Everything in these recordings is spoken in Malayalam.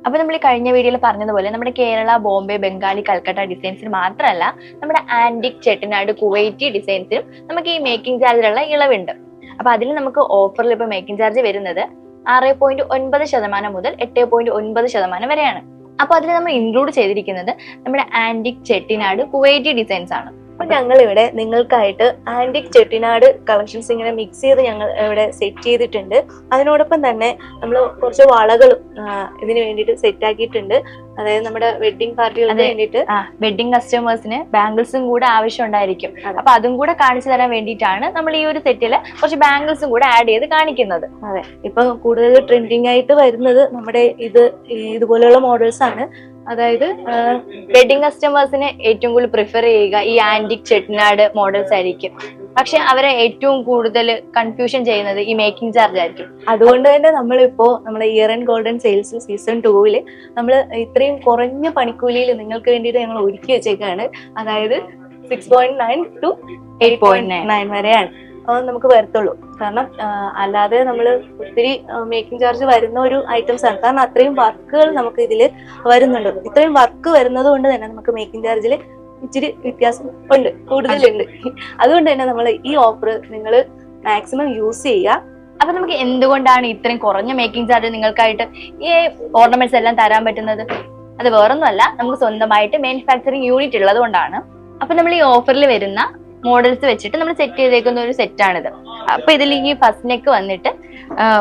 അപ്പൊ നമ്മൾ ഈ കഴിഞ്ഞ വീഡിയോയിൽ പറഞ്ഞതുപോലെ നമ്മുടെ കേരള, ബോംബെ, ബംഗാളി, കൽക്കട്ട ഡിസൈൻസിന് മാത്രമല്ല നമ്മുടെ ആന്റിക്, ചെട്ടിനാട്, കുവൈറ്റി ഡിസൈൻസിനും നമുക്ക് ഈ മേക്കിംഗ് ചാർജിലുള്ള ഇളവുണ്ട്. അപ്പൊ അതിൽ നമുക്ക് ഓഫറിൽ ഇപ്പൊ മേക്കിംഗ് ചാർജ് വരുന്നത് 6.9% മുതൽ 8.9% വരെയാണ്. അപ്പൊ അതിൽ നമ്മൾ ഇൻക്ലൂഡ് ചെയ്തിരിക്കുന്നത് നമ്മുടെ ആന്റിക്, ചെട്ടിനാട്, കുവൈറ്റി ഡിസൈൻസ് ആണ്. അപ്പൊ ഞങ്ങൾ ഇവിടെ നിങ്ങൾക്കായിട്ട് ആന്റിക്, ചെട്ടിനാട് കളക്ഷൻസ് ഇങ്ങനെ മിക്സ് ചെയ്ത് ഞങ്ങൾ ഇവിടെ സെറ്റ് ചെയ്തിട്ടുണ്ട്. അതിനോടൊപ്പം തന്നെ നമ്മൾ കുറച്ച് വളകളും ഇതിന് വേണ്ടിയിട്ട് സെറ്റ് ആക്കിയിട്ടുണ്ട്. അതായത് നമ്മുടെ വെഡിങ് പാർട്ടികൾക്ക് വേണ്ടിയിട്ട് വെഡിങ് കസ്റ്റമേഴ്സിന് ബാംഗിൾസും കൂടെ ആവശ്യം ഉണ്ടായിരിക്കും. അപ്പൊ അതും കൂടെ കാണിച്ചു തരാൻ വേണ്ടിയിട്ടാണ് നമ്മൾ ഈ ഒരു സെറ്റില് കുറച്ച് ബാംഗിൾസും കൂടെ ആഡ് ചെയ്ത് കാണിക്കുന്നത്. അതെ, ഇപ്പൊ കൂടുതൽ ട്രെൻഡിങ് ആയിട്ട് വരുന്നത് നമ്മുടെ ഇതുപോലെയുള്ള മോഡൽസ് ആണ്. അതായത് വെഡിങ് കസ്റ്റമേഴ്സിന് ഏറ്റവും കൂടുതൽ പ്രിഫർ ചെയ്യുക ഈ ആന്റിക്, ചെട്ടിനാട് മോഡൽസ് ആയിരിക്കും. പക്ഷെ അവരെ ഏറ്റവും കൂടുതൽ കൺഫ്യൂഷൻ ചെയ്യുന്നത് ഈ മേക്കിംഗ് ചാർജ് ആയിരിക്കും. അതുകൊണ്ട് തന്നെ നമ്മളിപ്പോ നമ്മുടെ year and golden sales season 2 നമ്മൾ ഇത്രയും കുറഞ്ഞ പണിക്കൂലിയിൽ നിങ്ങൾക്ക് വേണ്ടിയിട്ട് ഞങ്ങൾ ഒരുക്കി വെച്ചേക്കാണ്. അതായത് 6.9 to 8.9 വരെയാണ് നമുക്ക് വരത്തുള്ളൂ. കാരണം അല്ലാതെ നമ്മൾ ഒത്തിരി മേക്കിംഗ് ചാർജ് വരുന്ന ഒരു ഐറ്റംസ് ആണ്. കാരണം അത്രയും വർക്കുകൾ നമുക്ക് ഇതിൽ വരുന്നുണ്ട്. ഇത്രയും വർക്ക് വരുന്നത് കൊണ്ട് തന്നെ നമുക്ക് മേക്കിംഗ് ചാർജിൽ ഇച്ചിരി വ്യത്യാസം ഉണ്ട്, കൂടുതലുണ്ട്. അതുകൊണ്ട് തന്നെ നമ്മൾ ഈ ഓഫർ നിങ്ങൾ മാക്സിമം യൂസ് ചെയ്യുക. അപ്പൊ നമുക്ക് എന്തുകൊണ്ടാണ് ഇത്രയും കുറഞ്ഞ മേക്കിംഗ് ചാർജ് നിങ്ങൾക്കായിട്ട് ഈ ഓർണമെന്റ്സ് എല്ലാം തരാൻ പറ്റുന്നത്? അത് വേറൊന്നുമല്ല, നമുക്ക് സ്വന്തമായിട്ട് മാനുഫാക്ചറിങ് യൂണിറ്റ് ഉള്ളത് കൊണ്ടാണ്. അപ്പൊ നമ്മൾ ഈ ഓഫറിൽ വരുന്ന മോഡൽസ് വെച്ചിട്ട് നമ്മൾ സെറ്റ് ചെയ്തേക്കുന്ന ഒരു സെറ്റാണിത്. അപ്പൊ ഇതിൽ ഈ ഫസ്റ്റ് നെക്ക് വന്നിട്ട്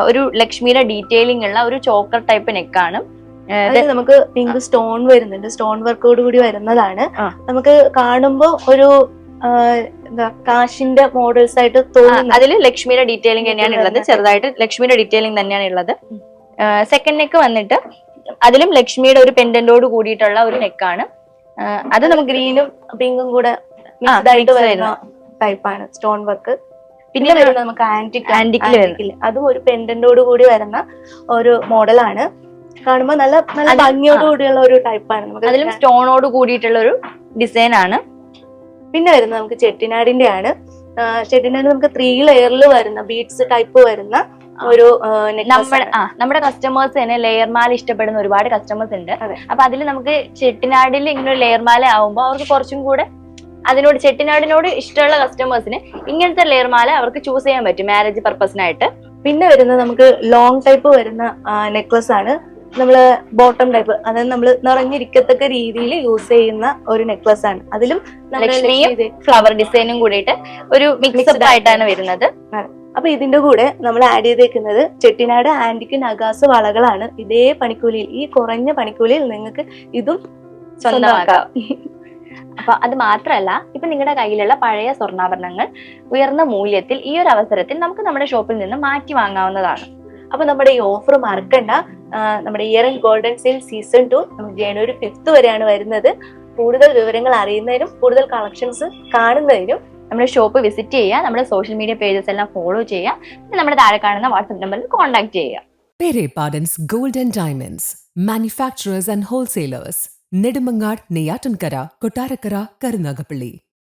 ഒരു ലക്ഷ്മിയുടെ ഡീറ്റെയിലിംഗ് ഉള്ള ഒരു ചോക്കർ ടൈപ്പ് നെക്കാണ്. നമുക്ക് പിങ്ക് സ്റ്റോൺ വരുന്നുണ്ട്, സ്റ്റോൺ വർക്കോട് കൂടി വരുന്നതാണ്. നമുക്ക് കാണുമ്പോ ഒരു എന്താ കാശിന്റെ മോഡൽസ് ആയിട്ട് തോന്നുന്നു. അതിൽ ലക്ഷ്മിയുടെ ഡീറ്റെയിലിംഗ് തന്നെയാണ് ഉള്ളത്, ചെറുതായിട്ട് ലക്ഷ്മിയുടെ ഡീറ്റെയിലിംഗ് തന്നെയാണ് ഉള്ളത്. സെക്കൻഡ് നെക്ക് വന്നിട്ട് അതിലും ലക്ഷ്മിയുടെ ഒരു പെൻഡന്റോട് കൂടിയിട്ടുള്ള ഒരു നെക്കാണ്. അത് നമുക്ക് ഗ്രീനും പിങ്കും കൂടെ ഇതായിട്ട് വരുന്ന ടൈപ്പാണ് സ്റ്റോൺ വർക്ക്. പിന്നെ വരുന്നത് നമുക്ക് ആന്റിക്കിൽ അതും ഒരു പെൻഡന്റോട് കൂടി വരുന്ന ഒരു മോഡലാണ്. കാണുമ്പോൾ നല്ല നല്ല ഭംഗിയോട് കൂടിയുള്ള ഒരു ടൈപ്പാണ്. നമുക്ക് അതിലും സ്റ്റോണോട് കൂടിയിട്ടുള്ള ഒരു ഡിസൈൻ ആണ്. പിന്നെ വരുന്നത് നമുക്ക് ചെട്ടിനാടിന്റെ ആണ്. ചെട്ടിനാട് നമുക്ക് 3 ലെയറിൽ വരുന്ന ബീഡ്സ് ടൈപ്പ് വരുന്ന ഒരു നമ്മുടെ കസ്റ്റമേഴ്സ് തന്നെ ലെയർ മാല ഇഷ്ടപ്പെടുന്ന ഒരുപാട് കസ്റ്റമേഴ്സ് ഉണ്ട്. അപ്പൊ അതിൽ നമുക്ക് ചെട്ടിനാടിൽ ഇങ്ങനെ ലെയർ മാല ആവുമ്പോൾ അവർക്ക് കുറച്ചും കൂടെ അതിനോട് ചെട്ടിനാടിനോട് ഇഷ്ടമുള്ള കസ്റ്റമേഴ്സിന് ഇങ്ങനത്തെ ലെയർ മാല അവർക്ക് ചൂസ് ചെയ്യാൻ പറ്റും മാരേജ് പർപ്പസിനായിട്ട്. പിന്നെ വരുന്നത് നമുക്ക് ലോങ് ടൈപ്പ് വരുന്ന നെക്ലസ് ആണ്. നമ്മള് ബോട്ടം ടൈപ്പ്, അതായത് നമ്മൾ നിറഞ്ഞിരിക്കത്തക്ക രീതിയിൽ യൂസ് ചെയ്യുന്ന ഒരു നെക്ലസ് ആണ്. അതിലും ലക്ഷ്മിയും ഫ്ലവർ ഡിസൈനും കൂടിയിട്ട് ഒരു മിക്സഡ് ആയിട്ടാണ് വരുന്നത്. അപ്പൊ ഇതിന്റെ കൂടെ നമ്മൾ ആഡ് ചെയ്തേക്കുന്നത് ചെട്ടിനാട് ആന്റിക് നഗാസ് വളകളാണ്. ഇതേ പണിക്കൂലിയിൽ, ഈ കുറഞ്ഞ പണിക്കൂലിയിൽ നിങ്ങൾക്ക് ഇതും സ്വന്തമാക്കാം. അപ്പൊ അത് മാത്രല്ല, ഇപ്പൊ നിങ്ങളുടെ കയ്യിലുള്ള പഴയ സ്വർണ്ണാഭരണങ്ങൾ ഉയർന്ന മൂല്യത്തിൽ ഈ ഒരു അവസരത്തിൽ നമുക്ക് നമ്മുടെ ഷോപ്പിൽ നിന്ന് മാറ്റി വാങ്ങാവുന്നതാണ്. അപ്പൊ നമ്മുടെ ഈ ഓഫർ മറക്കണ്ട. നമ്മുടെ year and golden sale season 2 ജനുവരി 5 വരെയാണ് വരുന്നത്. കൂടുതൽ വിവരങ്ങൾ അറിയുന്നതിനും കൂടുതൽ കളക്ഷൻസ് കാണുന്നതിനും നമ്മുടെ ഷോപ്പ് വിസിറ്റ് ചെയ്യുക, നമ്മുടെ സോഷ്യൽ മീഡിയ പേജസ് എല്ലാം ഫോളോ ചെയ്യുക, നമ്മുടെ താഴെ കാണുന്ന വാട്സ്ആപ്പ് നമ്പറിൽ കോൺടാക്ട് ചെയ്യുക. Pere Pardon's Gold and Diamonds, manufacturers and wholesalers, Nedumangad, Neyatankara, Kottarakara, Karunagapalli.